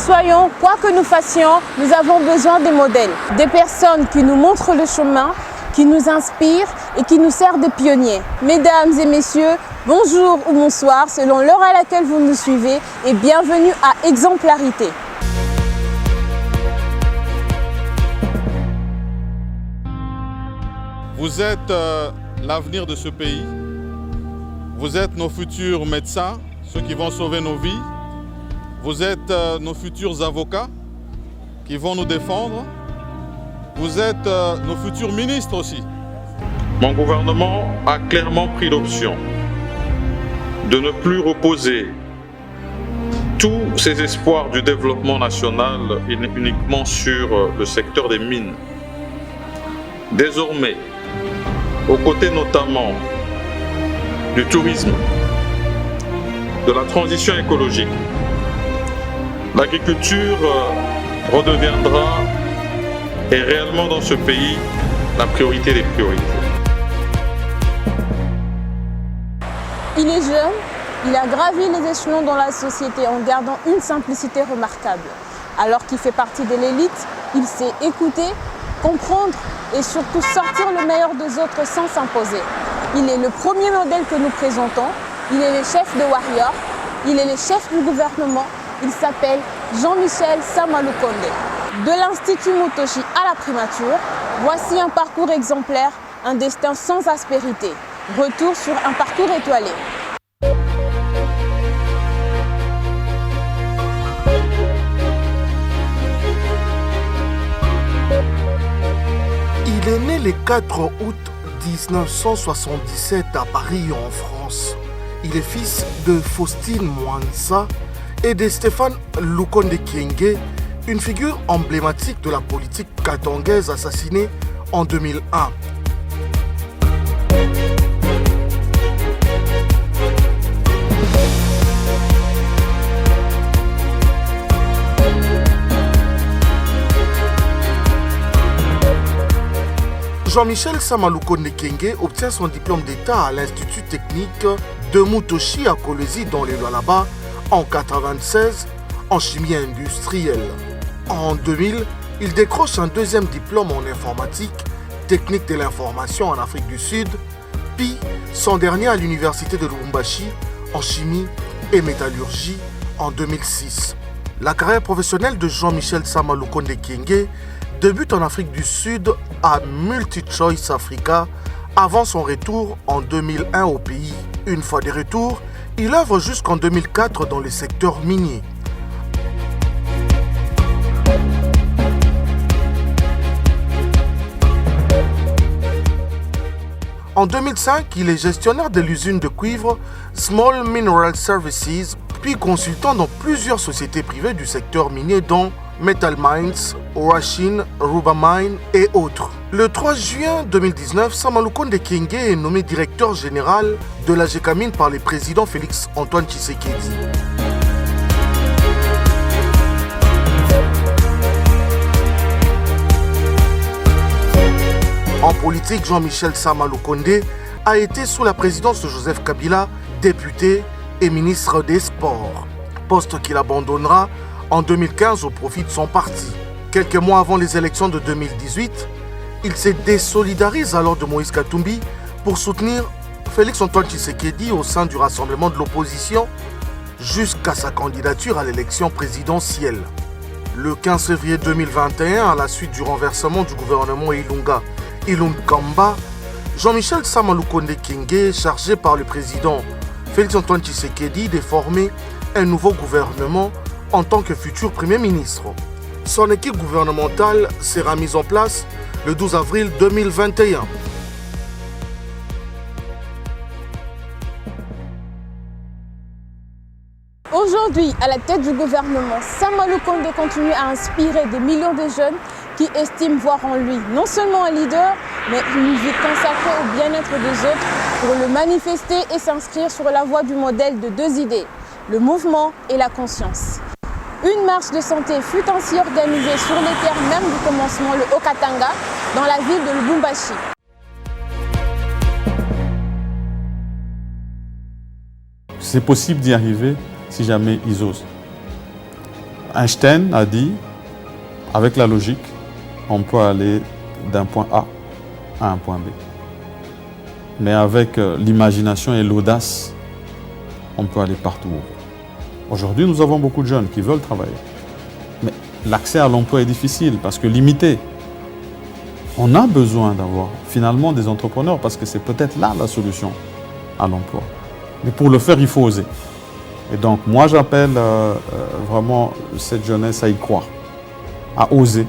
soyons, quoi que nous fassions, nous avons besoin des modèles, des personnes qui nous montrent le chemin, qui nous inspirent et qui nous servent de pionniers. Mesdames et messieurs, bonjour ou bonsoir selon l'heure à laquelle vous nous suivez et bienvenue à Exemplarité. Vous êtes l'avenir de ce pays. Vous êtes nos futurs médecins, ceux qui vont sauver nos vies. Vous êtes nos futurs avocats qui vont nous défendre. Vous êtes nos futurs ministres aussi. Mon gouvernement a clairement pris l'option de ne plus reposer tous ses espoirs du développement national uniquement sur le secteur des mines. Désormais, aux côtés notamment du tourisme, de la transition écologique, l'agriculture redeviendra et réellement dans ce pays la priorité des priorités. Il est jeune, il a gravi les échelons dans la société en gardant une simplicité remarquable. Alors qu'il fait partie de l'élite, il sait écouter, comprendre et surtout sortir le meilleur des autres sans s'imposer. Il est le premier modèle que nous présentons, il est le chef de Warrior, il est le chef du gouvernement, il s'appelle Jean-Michel Sama Lukonde. De l'Institut Mutoshi à la primature, voici un parcours exemplaire, un destin sans aspérité. Retour sur un parcours étoilé. Il est né le 4 août 1977 à Paris en France. Il est fils de Faustine Mwanza et de Stéphane Lukonde Kyenge, une figure emblématique de la politique katangaise assassinée en 2001. Jean-Michel Sama Lukonde Kyenge obtient son diplôme d'État à l'Institut technique de Mutoshi à Kolwezi dans les Lualaba en 1996 en chimie industrielle. En 2000, il décroche un deuxième diplôme en informatique, technique de l'information en Afrique du Sud, puis son dernier à l'université de Lubumbashi en chimie et métallurgie en 2006. La carrière professionnelle de Jean-Michel Sama Lukonde Kyenge débute en Afrique du Sud à MultiChoice Africa avant son retour en 2001 au pays. Une fois de retour, il œuvre jusqu'en 2004 dans le secteur minier. En 2005, il est gestionnaire de l'usine de cuivre Small Mineral Services, puis consultant dans plusieurs sociétés privées du secteur minier dont Metal Mines, Orashin, Ruba Mine et autres. Le 3 juin 2019, Sama Lukonde Kyenge est nommé directeur général de la GECAMINE par le président Félix Antoine Tshisekedi. En politique, Jean-Michel Sama Lukonde a été sous la présidence de Joseph Kabila député et ministre des Sports, poste qu'il abandonnera en 2015 au profit de son parti. Quelques mois avant les élections de 2018, il se désolidarise alors de Moïse Katumbi pour soutenir Félix Antoine Tshisekedi au sein du rassemblement de l'opposition jusqu'à sa candidature à l'élection présidentielle. Le 15 février 2021, à la suite du renversement du gouvernement Ilunga Kamba, Jean-Michel Sama Lukonde Kyenge est chargé par le président Félix Antoine Tshisekedi de former un nouveau gouvernement en tant que futur Premier ministre. Son équipe gouvernementale sera mise en place le 12 avril 2021. Aujourd'hui, à la tête du gouvernement, Sama Lukonde continue à inspirer des millions de jeunes qui estiment voir en lui non seulement un leader, mais une vie consacrée au bien-être des autres pour le manifester et s'inscrire sur la voie du modèle de deux idées, le mouvement et la conscience. Une marche de santé fut ainsi organisée sur les terres même du commencement, le Haut-Katanga, dans la ville de Lubumbashi. C'est possible d'y arriver si jamais ils osent. Einstein a dit, avec la logique, on peut aller d'un point A à un point B. Mais avec l'imagination et l'audace, on peut aller partout. Aujourd'hui, nous avons beaucoup de jeunes qui veulent travailler. Mais l'accès à l'emploi est difficile parce que limité. On a besoin d'avoir finalement des entrepreneurs parce que c'est peut-être là la solution à l'emploi. Mais pour le faire, il faut oser. Et donc, moi, j'appelle vraiment cette jeunesse à y croire, à oser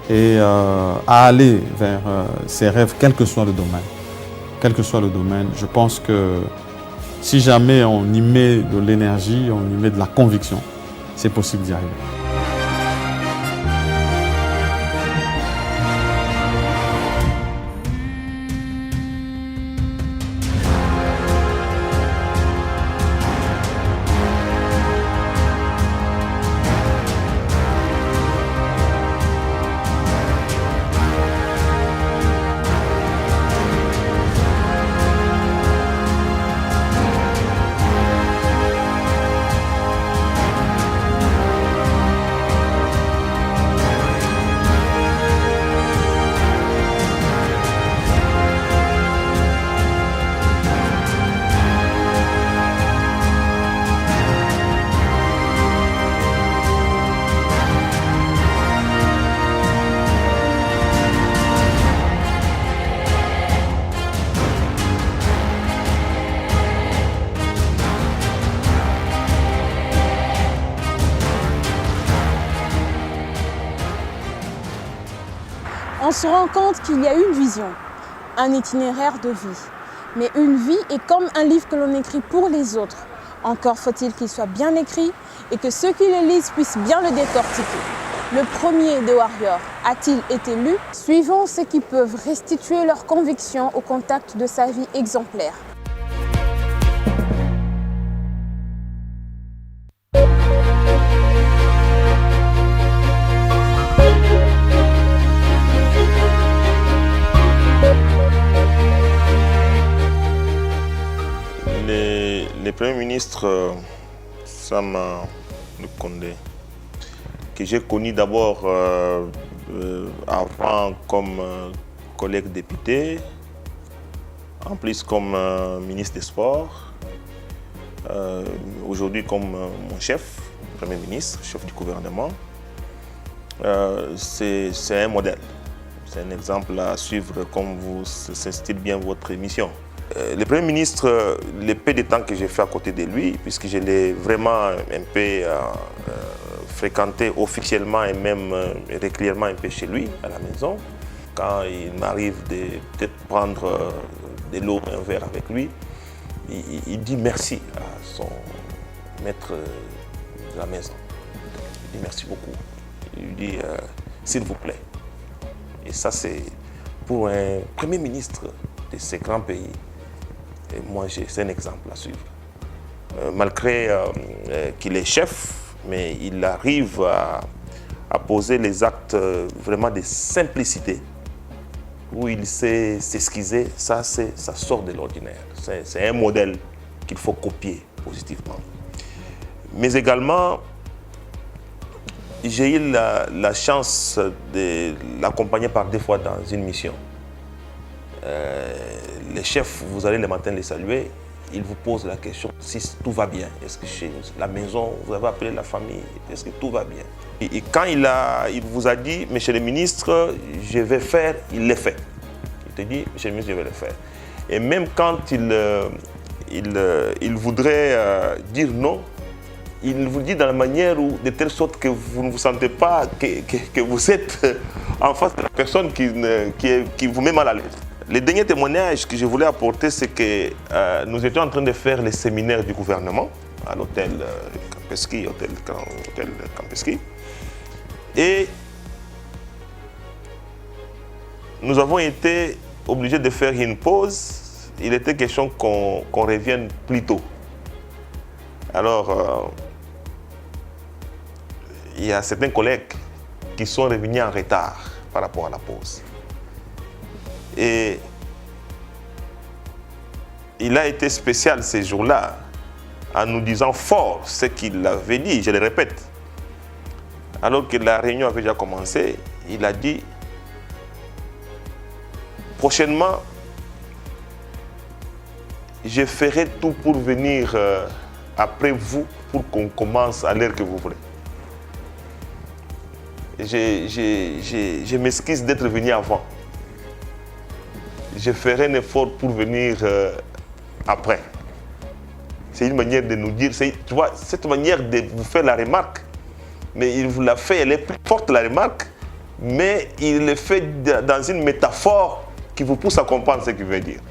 et à aller vers ses rêves, quel que soit le domaine. Quel que soit le domaine, je pense que si jamais on y met de l'énergie, on y met de la conviction, c'est possible d'y arriver. On se rend compte qu'il y a une vision, un itinéraire de vie. Mais une vie est comme un livre que l'on écrit pour les autres. Encore faut-il qu'il soit bien écrit et que ceux qui le lisent puissent bien le décortiquer. Le premier des Warriors a-t-il été lu? Suivons ceux qui peuvent restituer leurs convictions au contact de sa vie exemplaire. Le Premier ministre Sama Lukonde, que j'ai connu d'abord avant comme collègue député, en plus comme ministre des Sports, aujourd'hui comme mon chef, Premier ministre, chef du gouvernement. C'est un modèle, c'est un exemple à suivre comme vous s'instille bien votre émission. Le Premier ministre, le peu de temps que j'ai fait à côté de lui, puisque je l'ai vraiment un peu fréquenté officiellement et même régulièrement un peu chez lui, à la maison, quand il m'arrive de peut-être prendre de l'eau, un verre avec lui, il dit merci à son maître de la maison. Il dit merci beaucoup. Il lui dit s'il vous plaît. Et ça, c'est pour un Premier ministre de ces grands pays. Et moi, c'est un exemple à suivre. Malgré qu'il est chef, mais il arrive à poser les actes vraiment de simplicité, où il sait s'esquiser, ça sort de l'ordinaire. C'est un modèle qu'il faut copier positivement. Mais également, j'ai eu la chance de l'accompagner par deux fois dans une mission. Les chefs, vous allez le matin les saluer, ils vous posent la question si tout va bien. Est-ce que chez la maison, vous avez appelé la famille, est-ce que tout va bien? Et quand il vous a dit, monsieur le ministre, je vais faire, il l'a fait. Il te dit, monsieur le ministre, je vais le faire. Et même quand il voudrait dire non, il vous dit dans la manière de telle sorte que vous ne vous sentez pas que vous êtes en face de la personne qui vous met mal à l'aise. Le dernier témoignage que je voulais apporter, c'est que nous étions en train de faire les séminaires du gouvernement à l'hôtel Campeski, hôtel Campeski. Et nous avons été obligés de faire une pause. Il était question qu'on revienne plus tôt. Alors, il y a certains collègues qui sont revenus en retard par rapport à la pause. Et il a été spécial ces jours-là en nous disant fort ce qu'il avait dit, je le répète. alors que la réunion avait déjà commencé, il a dit prochainement, je ferai tout pour venir après vous pour qu'on commence à l'heure que vous voulez. Je m'excuse d'être venu avant. Je ferai un effort pour venir après. C'est une manière de nous dire, tu vois, cette manière de vous faire la remarque, mais il vous l'a fait, elle est plus forte la remarque, mais il le fait dans une métaphore qui vous pousse à comprendre ce qu'il veut dire.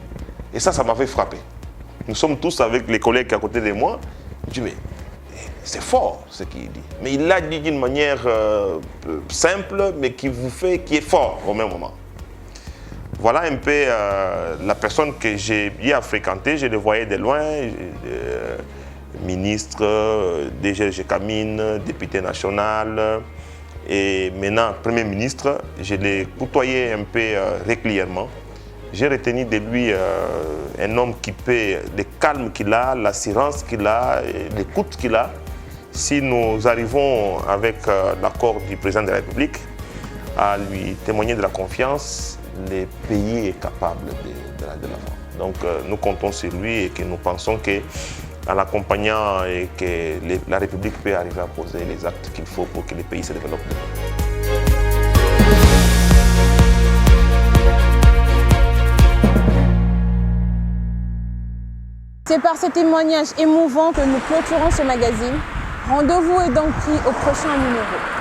Et ça m'avait frappé. Nous sommes tous avec les collègues à côté de moi. Je dis, mais c'est fort ce qu'il dit. Mais il l'a dit d'une manière simple, mais qui est fort au même moment. Voilà un peu la personne que j'ai bien fréquentée. Je le voyais de loin, ministre, DG Camine, député national, et maintenant Premier ministre. Je l'ai côtoyé un peu régulièrement. J'ai retenu de lui un homme qui peut, le calme qu'il a, l'assurance qu'il a, l'écoute qu'il a. Si nous arrivons avec l'accord du président de la République à lui témoigner de la confiance, le pays est capable de la faire. Donc nous comptons sur lui et que nous pensons qu'en l'accompagnant et que la République peut arriver à poser les actes qu'il faut pour que le pays se développe. C'est par ce témoignage émouvant que nous clôturons ce magazine. Rendez-vous est donc pris au prochain numéro.